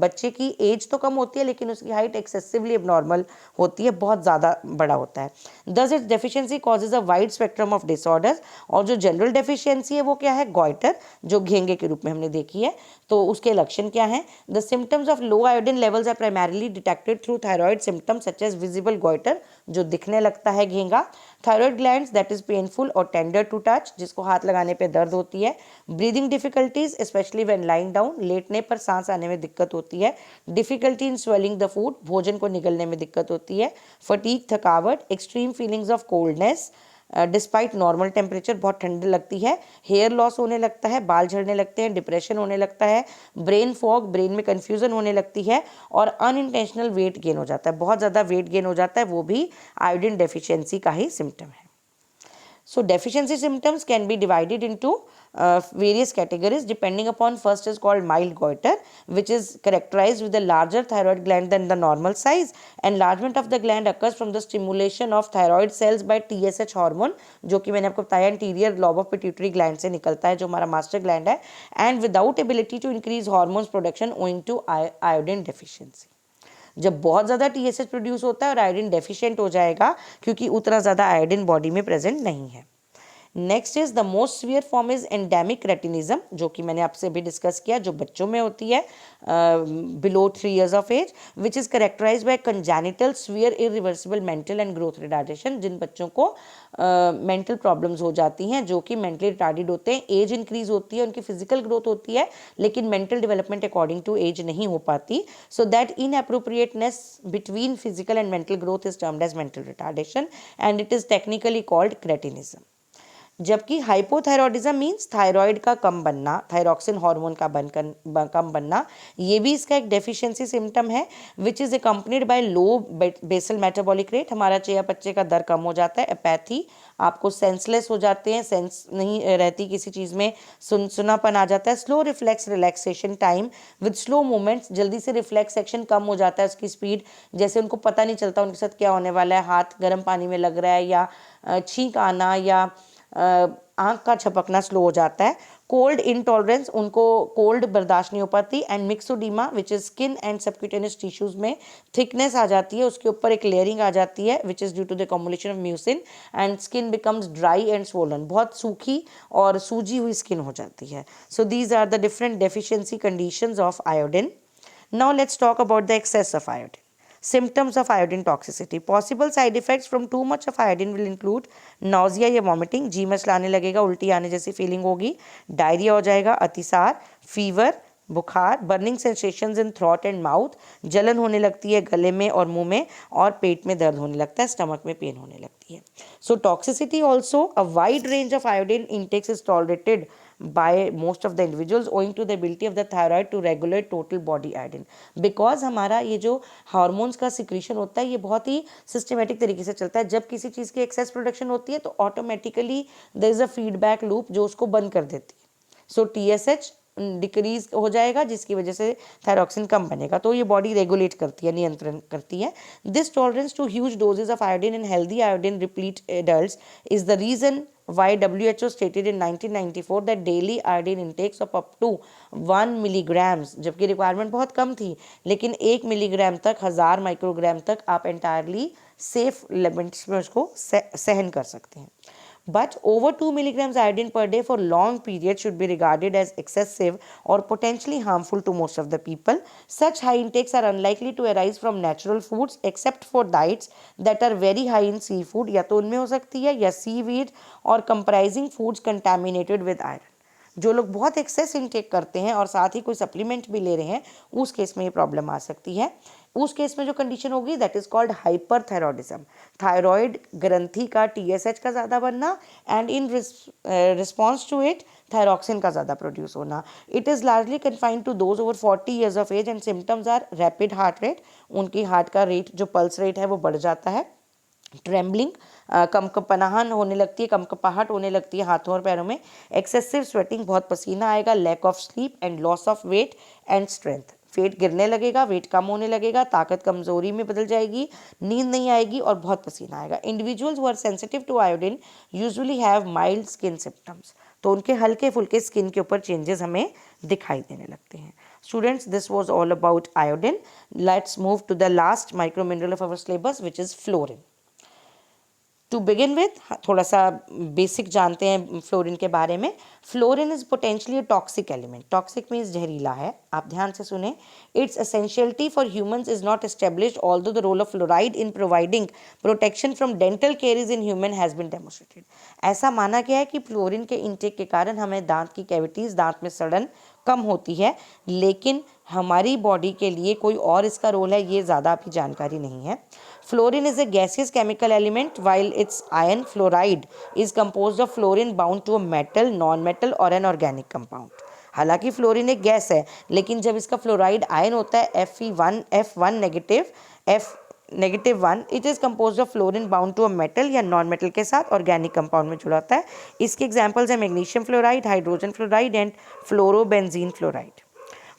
बच्चे की एज तो कम होती है लेकिन उसकी हाइट एक्सेसिवली एबनॉर्मल होती है, बहुत ज़्यादा बड़ा होता है. दस it's deficiency causes a wide spectrum of disorders. और जो जनरल डेफिशिएंसी है वो क्या है? गॉइटर, जो घेंगे के रूप में हमने देखी है. तो उसके लक्षण क्या हैं? The symptoms of low iodine levels are primarily detected through thyroid symptoms such as visible goitre, जो दिखने लगता है घेंगा. Thyroid glands that is painful और टेंडर टू टच, जिसको हाथ लगाने पे दर्द होती है. Breathing difficulties specially when lying down, लेटने पर सांस आने में दिक्कत होती है. Difficulty in swelling the food, भोजन को निगलने में दिक्कत होती है. फटीग, थकावट. Extreme feelings of coldness despite normal temperature, बहुत ठंडी लगती है. हेयर लॉस होने लगता है, बाल झड़ने लगते हैं, डिप्रेशन होने लगता है. ब्रेन फॉग, ब्रेन में कन्फ्यूजन होने लगती है. और अनइंटेंशनल वेट गेन हो जाता है, बहुत ज़्यादा वेट गेन हो जाता है, वो भी आयोडीन डेफिशिएंसी का ही सिम्टम है. So deficiency symptoms can be divided into various categories depending upon. First is called mild goiter, which is characterized with a larger thyroid gland than the normal size. Enlargement of the gland occurs from the stimulation of thyroid cells by TSH hormone, जो कि मैंने आपको बताया interior lobe of pituitary gland से निकलता है, जो हमारा मास्टर ग्लैंड है, and without ability to increase hormones production owing to iodine deficiency. जब बहुत ज़्यादा TSH प्रोड्यूस होता है और आयोडीन डेफिशिएंट हो जाएगा क्योंकि उतना ज़्यादा आयोडीन बॉडी में प्रेजेंट नहीं है। Next is the most severe form is endemic cretinism, जो कि मैंने आपसे भी डिस्कस किया, जो बच्चों में होती है below 3 years of age, which is characterize by congenital severe irreversible mental and growth retardation. जिन बच्चों को मेंटल प्रॉब्लम्स हो जाती हैं, जो कि मेंटली रिटार्डेड होते हैं, एज इंक्रीज होती है, उनकी फिजिकल ग्रोथ होती है, लेकिन mental development according to age नहीं हो पाती। So that inappropriateness between physical and mental growth is termed as mental retardation and it is technically called cretinism. जबकि हाइपोथायरॉयडिज्म मीन्स थायराइड का कम बनना, थायरॉक्सिन हार्मोन का कम बनना, ये भी इसका एक डेफिशिएंसी सिम्टम है, which is accompanied by low basal metabolic rate. हमारा चयापचय का दर कम हो जाता है, एपैथी, आपको सेंसलेस हो जाते हैं, सेंस नहीं रहती किसी चीज़ में, सुनापन आ जाता है, slow reflex relaxation time with slow movements, जल्दी से रिफ्लेक्स एक्शन कम हो जाता है, उसकी स्पीड, जैसे उनको पता नहीं चलता उनके साथ क्या होने वाला है, हाथ गर्म पानी में लग रहा है या छींक आना या आँख का झपकना स्लो हो जाता है। कोल्ड इंटॉलरेंस, उनको कोल्ड बर्दाश्त नहीं हो पाती, and myxoedema which is skin and subcutaneous tissues में थिकनेस आ जाती है, उसके ऊपर एक लेयरिंग आ जाती है, which is due to the combination of mucin, and skin becomes dry and swollen, बहुत सूखी और सूजी हुई स्किन हो जाती है। So these are the different deficiency conditions of iodine. Now let's talk about the excess of iodine. Symptoms of iodine toxicity. Possible side effects from too much of iodine will include nausea या vomiting, जी मचलाने लगेगा, उल्टी आने जैसी फीलिंग होगी, डायरिया हो जाएगा, अतिसार, फीवर, बुखार, burning sensations in throat and mouth, जलन होने लगती है गले में और मुंह में, और पेट में दर्द होने लगता है, स्टमक में पेन होने लगती है। So toxicity also, a wide range of iodine intakes is tolerated by most of the individuals owing to the ability of the thyroid to regulate total body iodine, because हमारा ये जो हार्मोन्स का सिक्रीशन होता है ये बहुत ही सिस्टमेटिक तरीके से चलता है। जब किसी चीज़ की एक्सेस प्रोडक्शन होती है तो automatically there is a feedback loop जो उसको बंद कर देती है। सो TSH डिक्रीज हो जाएगा, जिसकी वजह से थायरॉक्सिन कम बनेगा, तो ये बॉडी रेगुलेट करती है, नियंत्रण करती है। This tolerance to huge doses of iodine in healthy iodine replete adults is the reason why WHO stated in 1994 that daily iodine intakes of up to 1 milligrams, जबकि रिक्वायरमेंट बहुत कम थी, लेकिन 1 मिलीग्राम तक, 1000 माइक्रोग्राम तक आप एंटायरली सेफ लिमिट्स में उसको सहन कर सकते हैं। But over 2 milligrams iodine per day for long periods should be regarded as excessive or potentially harmful to most of the people. Such high intakes are unlikely to arise from natural foods except for diets that are very high in seafood, या तो उनमें हो सकती है, या seaweed और comprising foods contaminated with iron। जो लोग बहुत एक्सेस इनटेक करते हैं और साथ ही कोई सप्लीमेंट भी ले रहे हैं, उस केस में ये प्रॉब्लम आ सकती है। उस केस में जो कंडीशन होगी that is called hyperthyroidism, thyroid ग्रंथि का TSH का ज़्यादा बनना, and in response to it thyroxine का ज़्यादा प्रोड्यूस होना। It is largely confined to those over 40 years of age, and symptoms are rapid heart rate, उनकी हार्ट का रेट जो पल्स रेट है वो बढ़ जाता है, ट्रेम्बलिंग, कंपकपनाहट होने लगती है, कंपकपाहट होने लगती है हाथों और पैरों में, एक्सेसिव स्वेटिंग, बहुत पसीना आएगा, lack of sleep and loss of weight and strength, weight गिरने लगेगा, वेट कम होने लगेगा, ताकत कमजोरी में बदल जाएगी, नींद नहीं आएगी और बहुत पसीना आएगा। Individuals who are sensitive to iodine usually have mild skin symptoms, तो उनके हल्के फुल्के स्किन के ऊपर चेंजेस हमें दिखाई देने लगते हैं। Students, this was all about iodine. Let's move to the last micromineral of our syllabus, which is fluorine. To begin with थोड़ा सा बेसिक जानते हैं फ्लोरीन के बारे में। Fluorine is potentially toxic element, toxic means जहरीला है, आप ध्यान से सुने। Its essentiality for humans is not established, although the role of fluoride in providing protection from dental caries in human has been demonstrated. ऐसा माना गया है कि फ्लोरीन के इंटेक के कारण हमें दांत की कैविटीज, दांत में सड़न कम होती है, लेकिन हमारी बॉडी के लिए कोई और इसका रोल है ये ज़्यादा अभी जानकारी नहीं है। Fluorine is a gaseous chemical element, while its ion fluoride is composed of fluorine bound to a metal, non-metal or an organic compound. हालांकि फ्लोरीन एक गैस है, लेकिन जब इसका फ्लोराइड आयन होता है Fe1 F1 negative, F -1 it is compose of fluorine bound to a metal या नॉन मेटल के साथ ऑर्गेनिक कंपाउंड में जुड़ा होता है। इसके एग्जाम्पल्स हैं magnesium fluoride, hydrogen fluoride and fluorobenzene fluoride.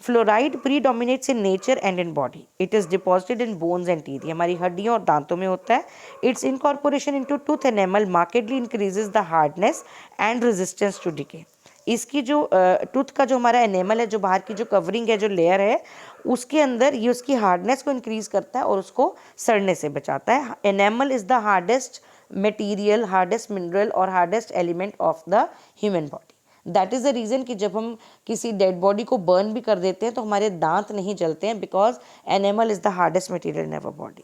Fluoride predominates in nature and in body. It is deposited in bones and teeth, ये हमारी हड्डियों और दांतों में होता है। Its incorporation into tooth enamel markedly increases the hardness and resistance to decay. इसकी जो टूथ का जो हमारा एनेमल है, जो बाहर की जो कवरिंग है, जो लेयर है, उसके अंदर ये उसकी हार्डनेस को इंक्रीज करता है और उसको सड़ने से बचाता है। Enamel is the hardest material, hardest mineral और hardest element of the human body. That is the reason कि जब हम किसी डेड बॉडी को बर्न भी कर देते हैं तो हमारे दांत नहीं जलते हैं, because enamel is the hardest material in our body.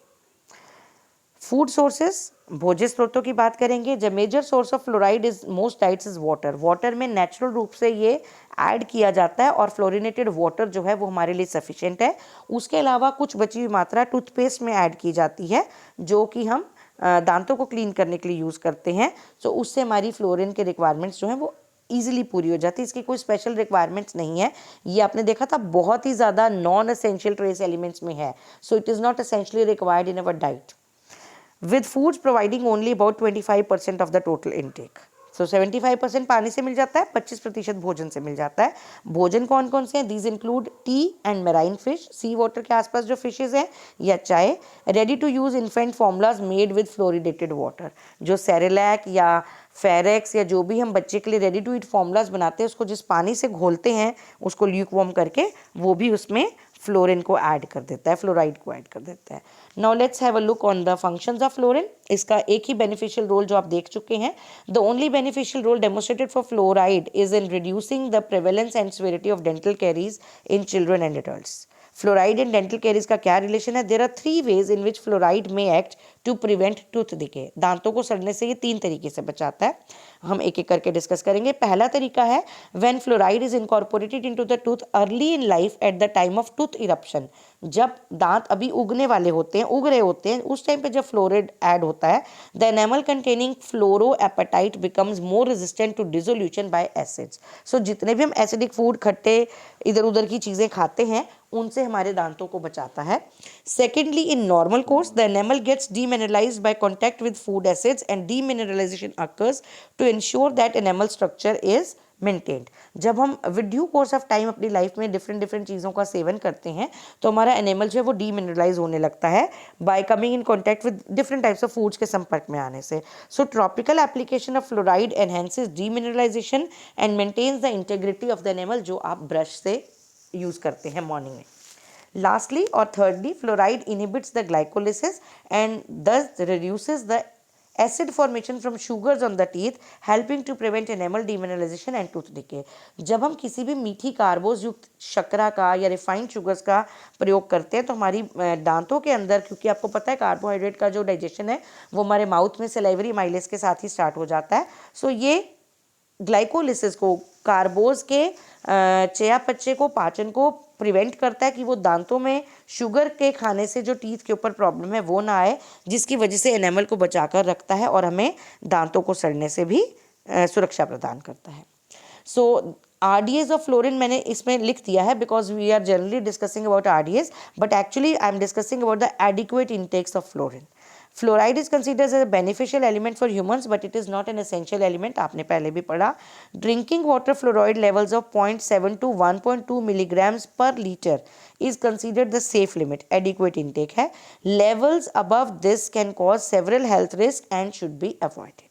Food sources, भोज्य स्रोतों की बात करेंगे। The major source of fluoride is most tights is water. Water में नेचुरल रूप से ये ऐड किया जाता है और फ्लोरिनेटेड वाटर जो है वो हमारे लिए सफिशिएंट है। उसके अलावा कुछ बची हुई मात्रा टूथपेस्ट में ऐड की जाती है, जो कि हम दांतों को क्लीन करने के लिए यूज़ करते हैं। तो उससे हमारी फ्लोरिन के रिक्वायरमेंट्स जो हैं वो ईजिली पूरी हो जाती है। इसकी कोई स्पेशल रिक्वायरमेंट्स नहीं है। ये आपने देखा था बहुत ही ज़्यादा नॉन एसेंशियल ट्रेस एलिमेंट्स में है, so it is not essentially required in our diet, with foods providing only about 25% of the total intake. So 75% पानी से मिल जाता है, 25% भोजन से मिल जाता है। भोजन कौन कौन से हैं? These include tea and marine fish, sea water के आसपास जो फिशेज हैं, या चाय। Ready to use infant formulas made with fluoridated water, जो सेरेलैक या फेरेक्स या जो भी हम बच्चे के लिए रेडी टू ईट फॉर्मूलाज बनाते हैं, उसको जिस पानी से घोलते हैं उसको ल्यूक वार्म करके, वो भी उसमें फ्लोरिन को ऐड कर देता है, फ्लोराइड को ऐड कर देता है। Now let's have a look on the functions of fluorine. इसका एक ही बेनिफिशियल रोल जो आप देख चुके हैं। The only beneficial role demonstrated for fluoride is in reducing the prevalence and severity of dental caries in children and adults. Fluoride and dental caries का क्या रिलेशन है? There are 3 ways in which fluoride में act to prevent tooth decay. दांतों को सड़ने से ये 3 तरीके से बचाता है। हम एक एक करके डिस्कस करेंगे। पहला तरीका है when fluoride is incorporated into the tooth early in life at the time of tooth eruption. जब दांत अभी उगने वाले होते हैं, उग रहे होते हैं, उस टाइम पे जब फ्लोराइड ऐड होता है, the enamel containing fluorapatite becomes more resistant to dissolution by acids. So जितने भी हम एसिडिक फूड, खट्टे इधर उधर की चीज़ें खाते हैं, उनसे हमारे दांतों को बचाता है। Secondly, in normal course the enamel gets demineralized by contact with food acids and demineralization occurs to ensure that enamel structure is maintained. जब हम with due course of time अपनी लाइफ में डिफरेंट चीज़ों का सेवन करते हैं, तो हमारा एनिमल जो है वो डीमिनरलाइज होने लगता है by coming in contact with different types of foods के संपर्क में आने से। So tropical application of fluoride enhances demineralization and maintains the integrity of the enamel, जो आप ब्रश से यूज़ करते हैं मॉर्निंग में। Lastly or thirdly, fluoride inhibits the glycolysis and thus reduces the acid formation from sugars on the teeth, helping to prevent enamel demineralization and tooth decay. जब हम किसी भी मीठी कार्बोज युक्त शर्करा का या रिफाइंड शुगर्स का प्रयोग करते हैं, तो हमारी दांतों के अंदर, क्योंकि आपको पता है कार्बोहाइड्रेट का जो डाइजेशन है वो हमारे माउथ में सलाइवरी माइलेज के साथ ही स्टार्ट हो जाता है। सो ये ग्लाइकोलिसिस को, कार्बोज के चयापचय को, पाचन को प्रिवेंट करता है कि वो दांतों में शुगर के खाने से जो टीथ के ऊपर प्रॉब्लम है वो ना आए, जिसकी वजह से एनेमल को बचाकर रखता है और हमें दांतों को सड़ने से भी सुरक्षा प्रदान करता है। सो RDAs ऑफ फ्लोरिन मैंने इसमें लिख दिया है because we are generally discussing about RDAs, but actually I am discussing about the adequate intakes of fluorine. Fluoride is considered as a beneficial element for humans, but it is not an essential element. आपने पहले भी पढ़ा। Drinking water fluoride levels of 0.7 to 1.2 milligrams per litre is considered the safe limit, adequate intake है। Levels above this can cause several health risk and should be avoided.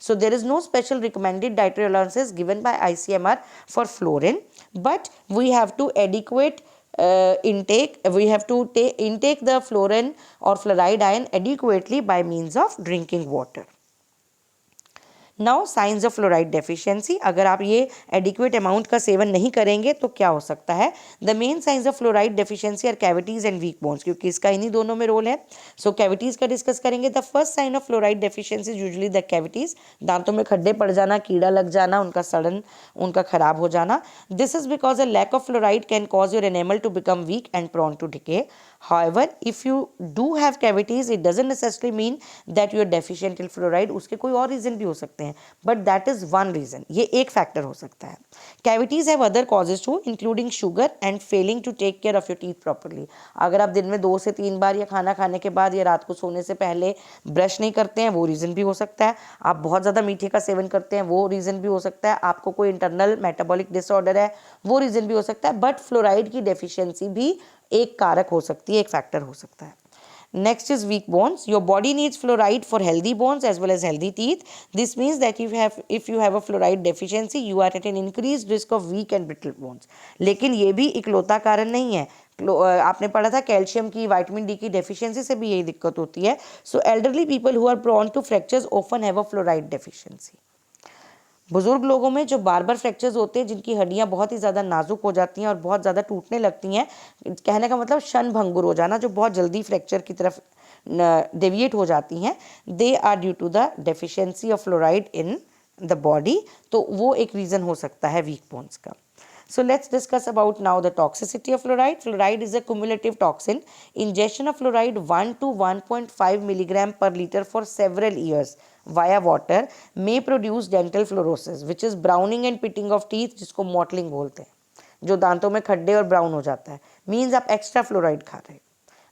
So there is no special recommended dietary allowances given by ICMR for fluorine, but we have to adequate intake. We have to intake the fluorine or fluoride ion adequately by means of drinking water. Now science of fluoride deficiency. अगर आप ये एडिक्वेट अमाउंट का सेवन नहीं करेंगे तो क्या हो सकता है? The main signs of fluoride deficiency are cavities and weak bones, क्योंकि इसका इन्हीं दोनों में रोल है। सो कैविटीज का डिस्कस करेंगे। The first sign of fluoride deficiency is usually the cavities, दांतों में खड्डे पड़ जाना, कीड़ा लग जाना, उनका सड़न, उनका खराब हो जाना। This is because a lack of fluoride can cause your enamel to become weak and prone to decay. However, if you do have cavities, it doesn't necessarily mean that you are deficient in fluoride. उसके कोई और रीज़न भी हो सकते हैं, but that is one reason. ये एक फैक्टर हो सकता है. Cavities have other causes too, including sugar and failing to take care of your teeth properly. अगर आप दिन में 2 से 3 बार या खाना खाने के बाद या रात को सोने से पहले ब्रश नहीं करते हैं, वो रीज़न भी हो सकता है. आप बहुत ज़्यादा मीठे का सेवन करते हैं, वो रीज़न भी हो सकता है. आपको कोई इंटरनल मेटाबॉलिक डिसऑर्डर है, वो रीज़न भी हो सकता है. बट फ्लोराइड की डेफिशिएंसी भी एक कारक हो सकती है, एक फैक्टर हो सकता है. Next is weak bones. Your body needs fluoride for healthy bones as well as healthy teeth. This means that if you have a fluoride deficiency, you are at an increased risk of weak and brittle bones. लेकिन ये भी इकलौता कारण नहीं है. आपने पढ़ा था कैल्शियम की, विटामिन डी की डेफिशिएंसी से भी यही दिक्कत होती है. So elderly people who are prone to fractures often have a fluoride deficiency. बुजुर्ग लोगों में जो बार बार फ्रैक्चर्स होते हैं, जिनकी हड्डियां बहुत ही ज़्यादा नाजुक हो जाती हैं और बहुत ज़्यादा टूटने लगती हैं, कहने का मतलब क्षण भंगुर हो जाना, जो बहुत जल्दी फ्रैक्चर की तरफ डेविएट हो जाती हैं, they are due to the deficiency of fluoride in the body. तो वो एक रीज़न हो सकता है वीक बोन्स का. So let's discuss about now the toxicity of fluoride. Fluoride is a cumulative toxin. Ingestion of fluoride 1 to 1.5 milligram per liter for several years via water may produce dental fluorosis, which is browning and pitting of teeth, जिसको mottling बोलते हैं, जो दांतों में खड्डे और ब्राउन हो जाता है. मीन्स आप एक्स्ट्रा फ्लोराइड खा रहे हैं,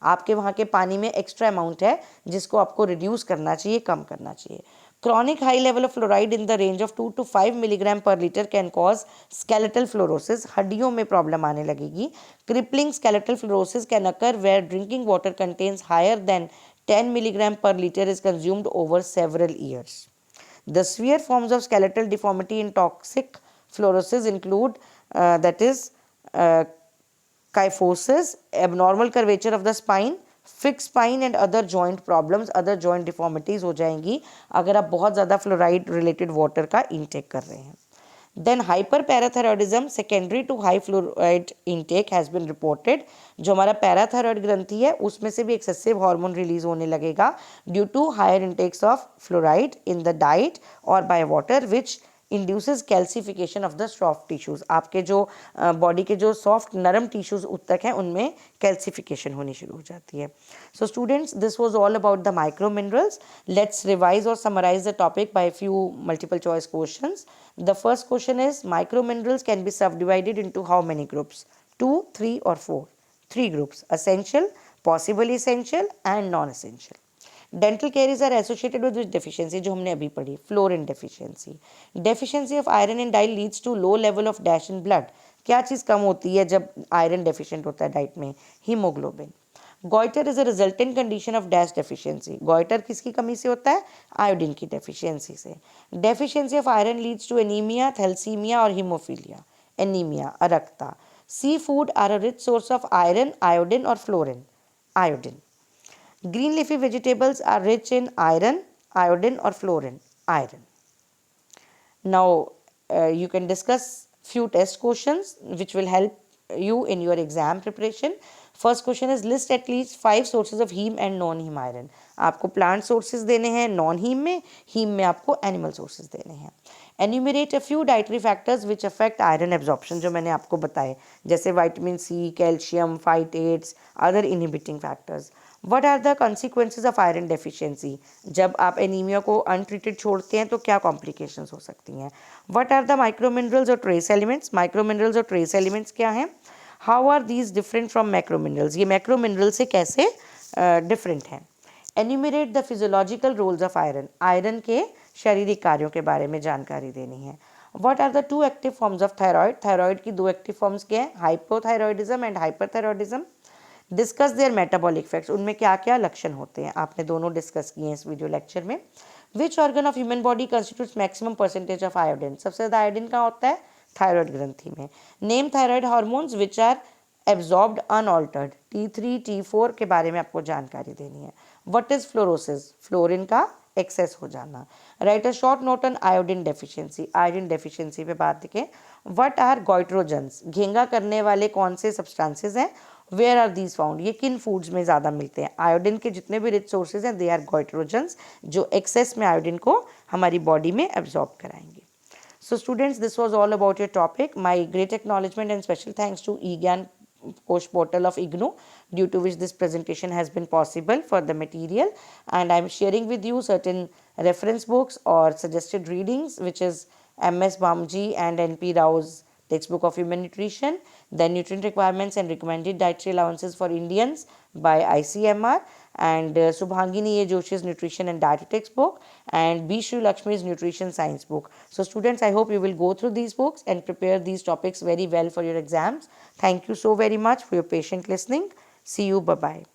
आपके वहाँ के पानी में एक्स्ट्रा अमाउंट है, जिसको आपको रिड्यूस करना चाहिए, कम करना चाहिए. Chronic high level of fluoride in the range of 2 to 5 milligram per liter can cause skeletal fluorosis. हड्डियों में प्रॉब्लम आने लगेगी. Crippling skeletal fluorosis can occur where drinking water contains higher than 10 milligram per liter is consumed over several years. The severe forms of skeletal deformity in toxic fluorosis include that is kyphosis, abnormal curvature of the spine, fix spine and other joint problems, other joint deformities हो जाएंगी अगर आप बहुत ज़्यादा फ्लोराइड रिलेटेड वाटर का इंटेक कर रहे हैं. Then hyper parathyroidism secondary to high fluoride intake has been reported. जो हमारा पैराथायरॉयड ग्रंथि है, उसमें से भी एक्सेसिव हार्मोन रिलीज होने लगेगा due to higher intakes of fluoride in the diet और by water, which induces calcification of the soft tissues. आपके जो बॉडी के जो सॉफ्ट नरम टिश्यूज़ उत्तक हैं, उनमें कैल्सिफिकेशन होनी शुरू हो जाती है. So students, this was all about the micro minerals. Let's revise और summarize the topic by few multiple choice questions. The first question is micro minerals can be subdivided into how many groups? 2, 3 और 4. 3 groups: essential, possible essential and non essential. Dental caries are associated with deficiency, जो हमने अभी पढ़ी, fluorine deficiency. Deficiency of iron in diet leads to low level of dash in blood. क्या चीज़ कम होती है जब आयरन डेफिशिएंट होता है डाइट में? Haemoglobin. Goitre is a resultant condition of dash deficiency. Goitre किसकी कमी से होता है? आयोडीन की डेफिशिएंसी से. Deficiency of iron leads to anaemia, thalassaemia और हीमोफीलिया. एनीमिया, अरक्ता. Seafood are a rich source of iron, iodine और fluorine. Iodine. Green leafy vegetables are rich in iron, iodine or fluorine. Iron. Now you can discuss few test questions which will help you in your exam preparation. First question is list at least 5 sources of heme and non-heme iron. आपको plant sources देने हैं non-heme में, heme में आपको animal sources देने हैं. Enumerate a few dietary factors which affect iron absorption, जो मैंने आपको बताए, जैसे vitamin C, calcium, phytates, other inhibiting factors. What are the consequences of iron deficiency? जब आप एनीमिया को अनट्रीटेड छोड़ते हैं तो क्या कॉम्प्लिकेशंस हो सकती हैं? What are the microminerals और trace elements? Microminerals और trace elements क्या हैं? How are these different from macrominerals? ये macrominerals से कैसे डिफरेंट हैं? Enumerate the physiological roles of iron. Iron के शारीरिक कार्यों के बारे में जानकारी देनी है. What are the 2 active forms of thyroid? Thyroid की 2 एक्टिव फॉर्म्स क्या हैं? Hypothyroidism and hyperthyroidism. Discuss their metabolic effects. उनमें क्या क्या लक्षण होते हैं, आपने दोनों डिस्कस किए हैं इस वीडियो लेक्चर में. Which organ of human body constitutes maximum percentage of iodine? सबसे ज़्यादा आयोडीन कहाँ होता है? थायराइड ग्रंथि में. Name thyroid hormones which are absorbed unaltered. T3, T4 के बारे में आपको जानकारी देनी है. What is fluorosis? फ्लोरिन का एक्सेस हो जाना. Write a short note on iodine deficiency. Iodine deficiency पे बात देखें. What are गोइट्रोजन्स? घेंगा करने वाले कौन से सब्सटेंसेज हैं? Where are these found? ये किन फूड्स में ज़्यादा मिलते हैं? आयोडीन के जितने भी रिच सोर्सेज हैं, दे आर गोइट्रोजन्स, जो एक्सेस में आयोडीन को हमारी बॉडी में एब्जॉर्ब कराएंगे. So students, this was all about your topic. My great acknowledgement and special thanks to eGyan course portal of IGNOU, due to which this presentation has been possible for the material. And I am sharing with you certain reference books or suggested readings, which is MS Bamji and NP Rao's textbook of human nutrition, the nutrient requirements and recommended dietary allowances for Indians by ICMR, and Subhangini A. Joshi's nutrition and diet textbook, and B. Sri Lakshmi's nutrition science book. So students, I hope you will go through these books and prepare these topics very well for your exams. Thank you so very much for your patient listening. See you. Bye-bye.